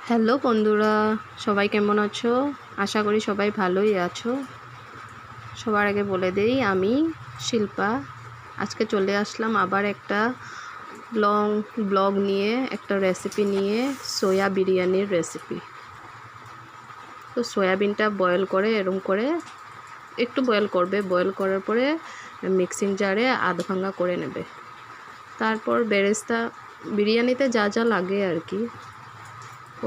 Hello বন্ধুরা, সবাই কেমন আছো? আশা করি সবাই ভালোই আছো। সবার আগে বলে দেই, আমি শিল্পা। আজকে চলে আসলাম আবার একটা লং ব্লগ নিয়ে, একটা রেসিপি নিয়ে, সয়া বিরিয়ানির রেসিপি। তো সয়াবিনটা বয়েল করে এরকম করে একটু বয়েল করবে, বয়েল করার পরে মিক্সিং জারে আধ ভাঙা করে নেবে। তারপর বেরেস্তা বিরিয়ানিতে যা যা লাগে আর কি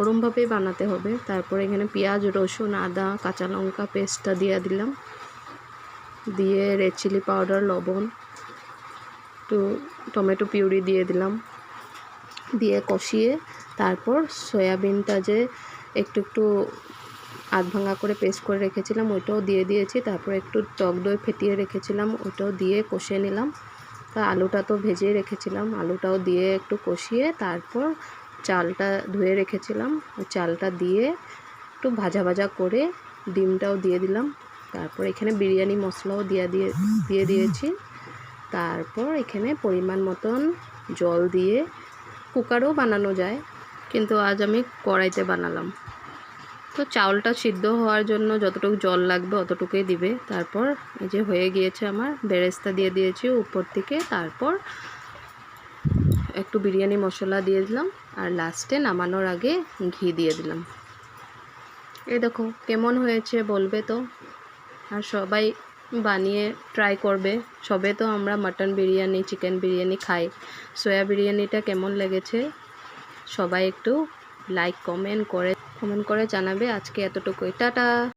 ওরমভাবেই বানাতে হবে। তারপর এখানে পেঁয়াজ, রসুন, আদা, কাঁচা লঙ্কা পেস্টটা দিয়ে দিলাম, দিয়ে রেড চিলি পাউডার, লবণ, একটু টমেটো পিউরি দিয়ে দিলাম, দিয়ে কষিয়ে তারপর সয়াবিনটা যে একটু একটু আধ ভাঙা করে পেস্ট করে রেখেছিলাম ওইটাও দিয়ে দিয়েছি। তারপর একটু টক দই ফেটিয়ে রেখেছিলাম ওইটাও দিয়ে কষিয়ে নিলাম। তা আলুটা তো ভেজে রেখেছিলাম, আলুটাও দিয়ে একটু কষিয়ে তারপর চালটা ধুয়ে রেখেছিলাম ওই চালটা দিয়ে একটু ভাজা ভাজা করে ডিমটাও দিয়ে দিলাম। তারপর এখানে বিরিয়ানি মশলাও দিয়ে দিয়েছি। তারপর এখানে পরিমাণ মতন জল দিয়ে, কুকারেও বানানো যায় কিন্তু আজ আমি কড়াইতে বানালাম। তো চাউলটা সিদ্ধ হওয়ার জন্য যতটুকু জল লাগবে অতটুকুই দিবে। তারপর এই যে হয়ে গিয়েছে, আমার বেরেস্তা দিয়ে দিয়েছি উপর থেকে। তারপর একটু বিরিয়ানি মশলা দিয়ে দিলাম আর লাস্টে নামানোর আগে ঘি দিয়ে দিলাম। এই দেখো কেমন হয়েছে বলবে তো, আর সবাই বানিয়ে ট্রাই করবে। সবে তো আমরা মাটন বিরিয়ানি, চিকেন বিরিয়ানি খাই। সয়া বিরিয়ানিটা কেমন লেগেছে সবাই একটু লাইক কমেন্ট করে জানাবে। আজকে এতটুকুই, টাটা।